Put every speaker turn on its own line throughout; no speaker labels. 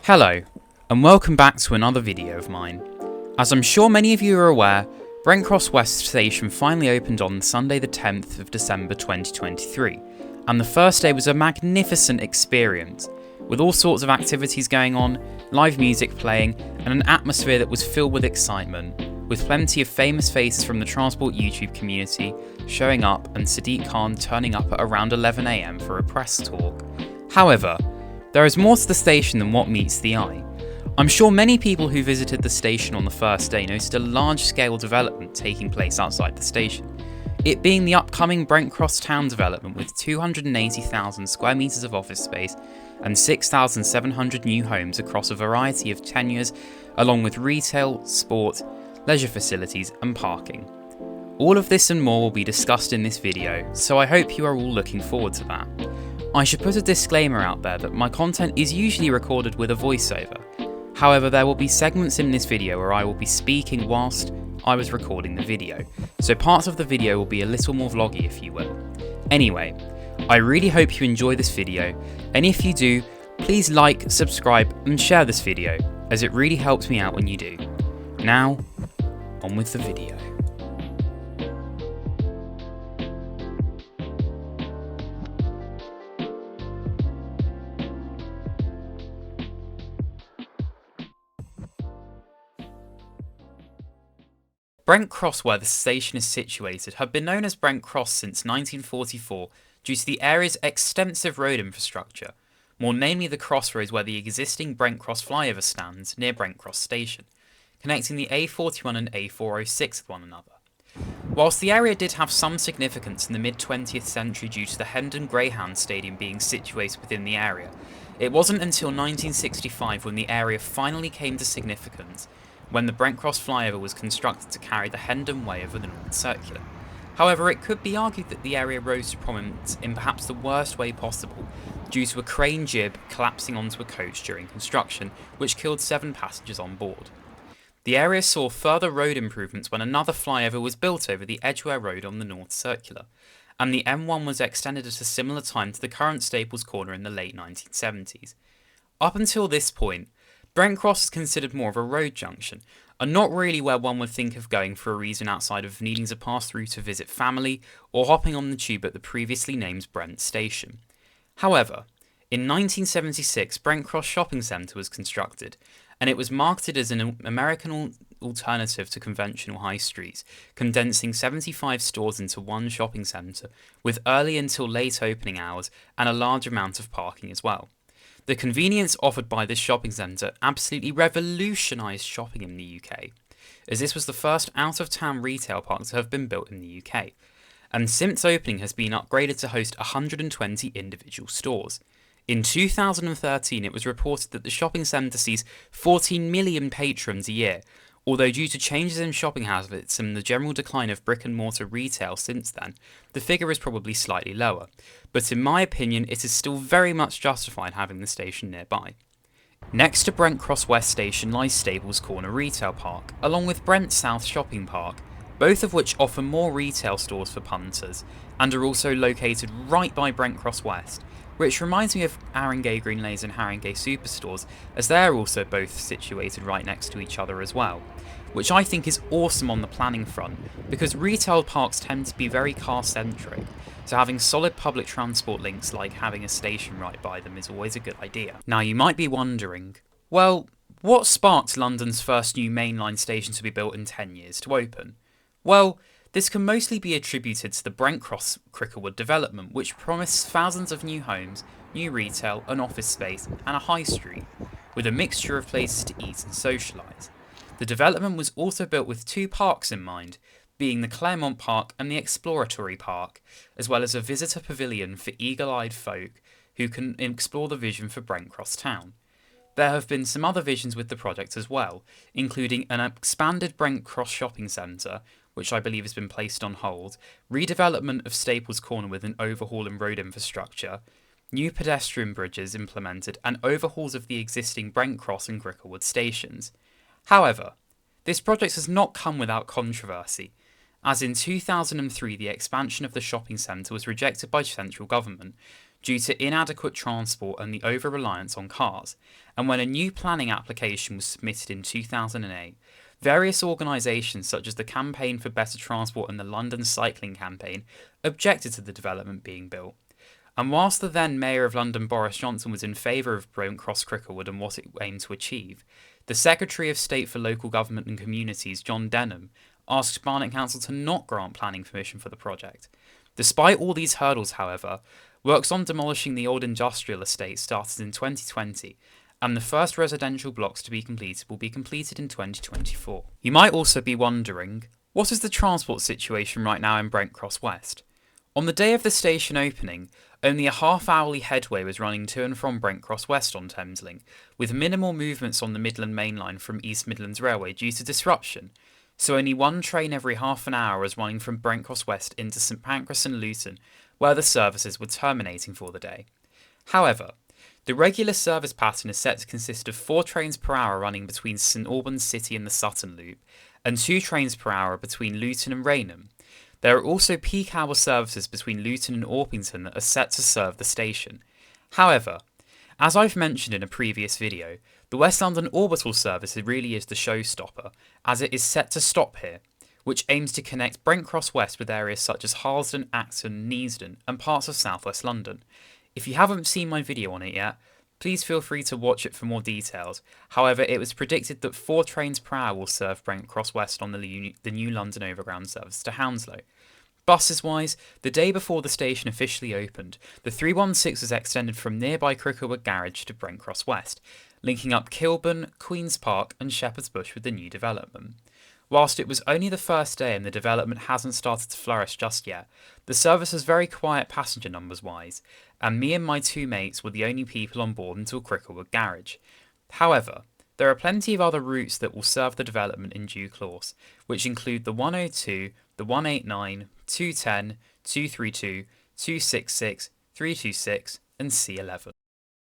Hello, and welcome back to another video of mine. As I'm sure many of you are aware, Brent Cross West Station finally opened on Sunday the 10th of December 2023, and the first day was a magnificent experience, with all sorts of activities going on, live music playing, and an atmosphere that was filled with excitement, with plenty of famous faces from the Transport YouTube community showing up and Sadiq Khan turning up at around 11 AM for a press talk. However, there is more to the station than what meets the eye. I'm sure many people who visited the station on the first day noticed a large-scale development taking place outside the station, it being the upcoming Brent Cross Town development with 280,000 square metres of office space and 6,700 new homes across a variety of tenures, along with retail, sport, leisure facilities and parking. All of this and more will be discussed in this video, so I hope you are all looking forward to that. I should put a disclaimer out there that my content is usually recorded with a voiceover. However, there will be segments in this video where I will be speaking whilst I was recording the video, so parts of the video will be a little more vloggy if you will. Anyway, I really hope you enjoy this video, and if you do, please like, subscribe and share this video, as it really helps me out when you do. Now, on with the video. Brent Cross, where the station is situated, have been known as Brent Cross since 1944 due to the area's extensive road infrastructure, more namely the crossroads where the existing Brent Cross flyover stands near Brent Cross Station, connecting the A41 and A406 with one another. Whilst the area did have some significance in the mid-20th century due to the Hendon Greyhound Stadium being situated within the area, it wasn't until 1965 when the area finally came to significance, when the Brent Cross flyover was constructed to carry the Hendon Way over the North Circular. However, it could be argued that the area rose to prominence in perhaps the worst way possible, due to a crane jib collapsing onto a coach during construction, which killed 7 passengers on board. The area saw further road improvements when another flyover was built over the Edgware Road on the North Circular, and the M1 was extended at a similar time to the current Staples Corner in the late 1970s. Up until this point, Brent Cross is considered more of a road junction, and not really where one would think of going for a reason outside of needing to pass through to visit family or hopping on the tube at the previously named Brent Station. However, in 1976 Brent Cross Shopping Centre was constructed, and it was marketed as an American alternative to conventional high streets, condensing 75 stores into one shopping centre, with early until late opening hours and a large amount of parking as well. The convenience offered by this shopping centre absolutely revolutionised shopping in the UK, as this was the first out-of-town retail park to have been built in the UK, and since opening has been upgraded to host 120 individual stores. In 2013 it was reported that the shopping centre sees 14 million patrons a year, although due to changes in shopping habits and the general decline of brick-and-mortar retail since then, the figure is probably slightly lower, but in my opinion it is still very much justified having the station nearby. Next to Brent Cross West Station lies Staples Corner Retail Park, along with Brent South Shopping Park, both of which offer more retail stores for punters, and are also located right by Brent Cross West, which reminds me of Haringey Green Lanes and Haringey Superstores, as they are also both situated right next to each other as well, which I think is awesome on the planning front, because retail parks tend to be very car-centric, so having solid public transport links like having a station right by them is always a good idea. Now you might be wondering, well, what sparked London's first new mainline station to be built in 10 years to open? Well, this can mostly be attributed to the Brent Cross Cricklewood development, which promised thousands of new homes, new retail and office space, and a high street, with a mixture of places to eat and socialise. The development was also built with 2 parks in mind, being the Claremont Park and the Exploratory Park, as well as a visitor pavilion for eagle-eyed folk who can explore the vision for Brent Cross Town. There have been some other visions with the project as well, including an expanded Brent Cross shopping centre, which I believe has been placed on hold, redevelopment of Staples Corner with an overhaul in road infrastructure, new pedestrian bridges implemented, and overhauls of the existing Brent Cross and Cricklewood stations. However, this project has not come without controversy, as in 2003 the expansion of the shopping centre was rejected by central government due to inadequate transport and the over-reliance on cars, and when a new planning application was submitted in 2008, various organisations such as the Campaign for Better Transport and the London Cycling Campaign objected to the development being built. And whilst the then Mayor of London Boris Johnson was in favour of Brent Cross Cricklewood and what it aimed to achieve, the Secretary of State for Local Government and Communities, John Denham, asked Barnet Council to not grant planning permission for the project. Despite all these hurdles, however, works on demolishing the old industrial estate started in 2020, and the first residential blocks to be completed will be completed in 2024. You might also be wondering, what is the transport situation right now in Brent Cross West? On the day of the station opening, only a half-hourly headway was running to and from Brent Cross West on Thameslink, with minimal movements on the Midland Mainline from East Midlands Railway due to disruption, so only one train every half an hour was running from Brent Cross West into St Pancras and Luton, where the services were terminating for the day. However, the regular service pattern is set to consist of 4 trains per hour running between St Albans City and the Sutton Loop, and 2 trains per hour between Luton and Rainham. There are also peak hour services between Luton and Orpington that are set to serve the station. However, as I've mentioned in a previous video, the West London Orbital service really is the showstopper, as it is set to stop here, which aims to connect Brent Cross West with areas such as Harlesden, Acton, Neasden and parts of South West London. If you haven't seen my video on it yet, please feel free to watch it for more details. However, it was predicted that 4 trains per hour will serve Brent Cross West on the new London Overground service to Hounslow. Buses wise, the day before the station officially opened, the 316 was extended from nearby Cricklewood Garage to Brent Cross West, linking up Kilburn, Queen's Park and Shepherd's Bush with the new development. Whilst it was only the first day and the development hasn't started to flourish just yet, the service was very quiet passenger numbers wise, and me and my 2 mates were the only people on board until Cricklewood Garage. However, there are plenty of other routes that will serve the development in due course, which include the 102, the 189, 210, 232, 266, 326 and C11.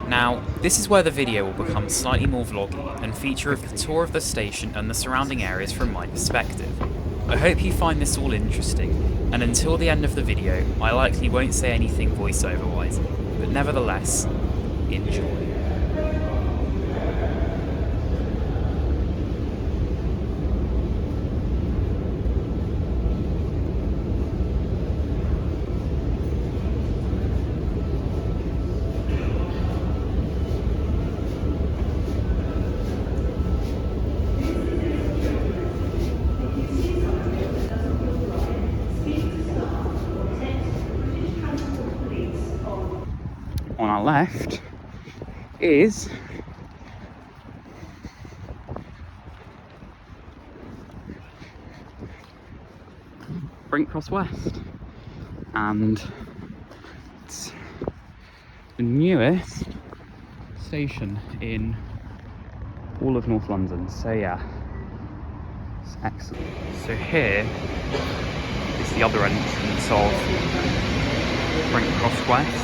Now, this is where the video will become slightly more vloggy and feature a tour of the station and the surrounding areas from my perspective. I hope you find this all interesting, and until the end of the video, I likely won't say anything voiceover wise, but nevertheless, enjoy. On our left is Brent Cross West, and it's the newest station in all of North London, so yeah, it's excellent. So here is the other entrance of Brent Cross West.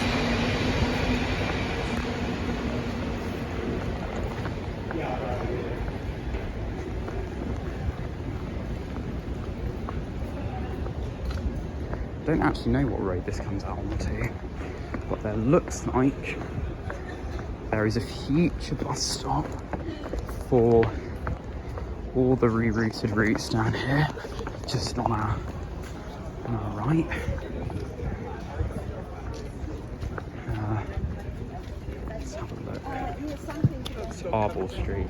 I don't actually know what road this comes out onto, but there looks like there is a future bus stop for all the rerouted routes down here, just on our right. Let's have a look. It's Arbor Street.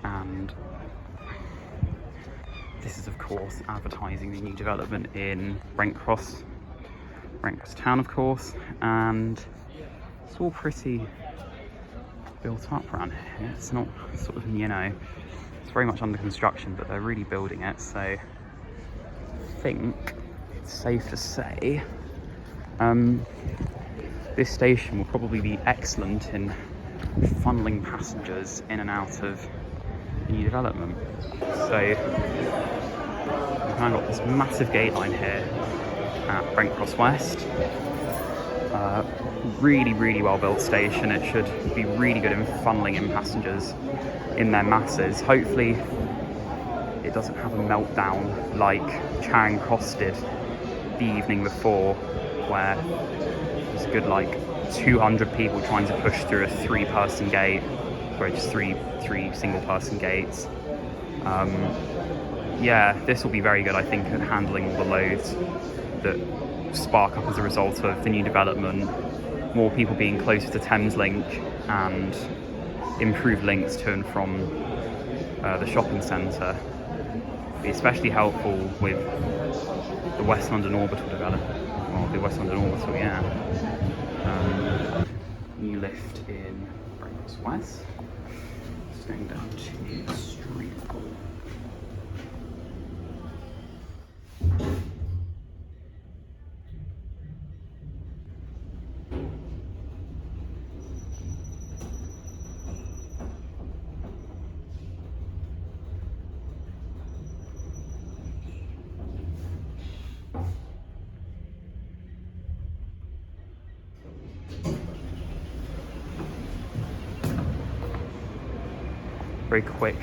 And this is of course advertising the new development in Brent Cross town of course, and it's all pretty built up around here. It's not sort of, you know, it's very much under construction, but they're really building it, so I think it's safe to say this station will probably be excellent in funneling passengers in and out of the new development. So we've now got this massive gate line here at Brent Cross West. Really well built station. It should be really good in funneling in passengers in their masses. Hopefully it doesn't have a meltdown like Charing Cross did the evening before, where there's a good like 200 people trying to push through a 3-person gate, or just three single-person gates. Yeah, this will be very good, I think, at handling all the loads that spark up as a result of the new development, more people being closer to Thameslink and improved links to and from the shopping centre. Be especially helpful with the West London Orbital development. Well, the West London Orbital, yeah. New lift in Brent West. Just going down to the street. Very quick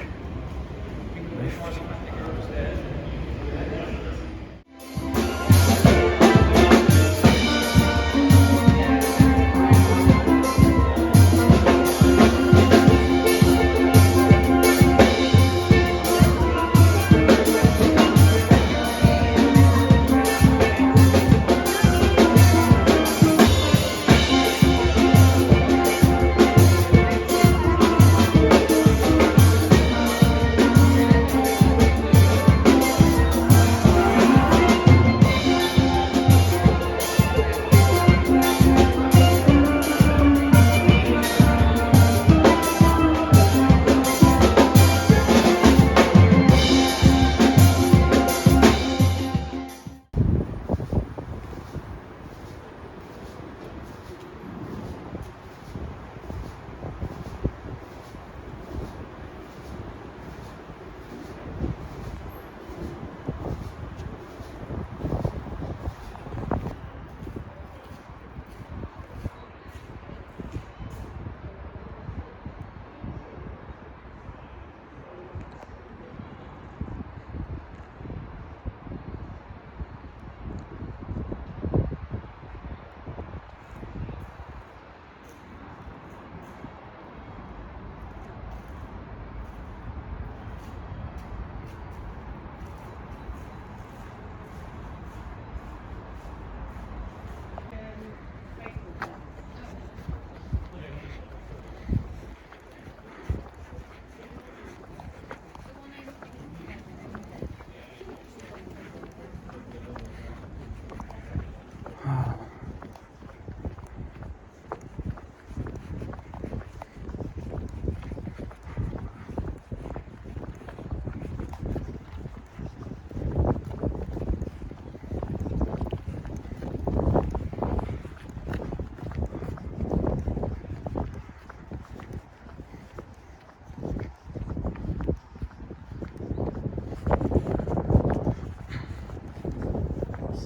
lift.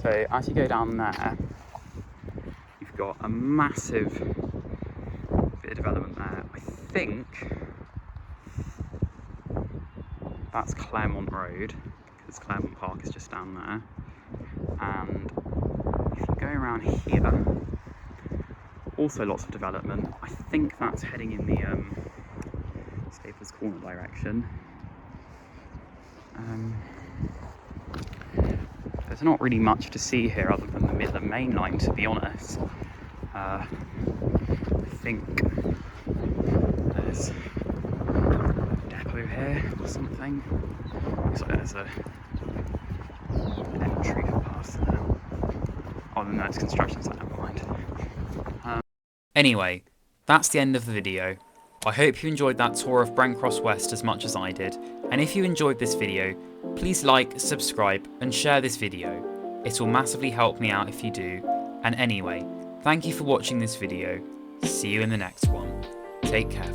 So as you go down there, you've got a massive bit of development there. I think that's Claremont Road, because Claremont Park is just down there. And if you go around here, also lots of development. I think that's heading in the Staples Corner direction. There's not really much to see here other than the Midland Mainline, to be honest. I think there's a depot here or something. Looks like there's an entry for personnel. Oh, no, it's construction site, never mind. Anyway, that's the end of the video. I hope you enjoyed that tour of Brent Cross West as much as I did, and if you enjoyed this video, please like, subscribe and share this video. It will massively help me out if you do, and anyway, thank you for watching this video. See you in the next one. Take care.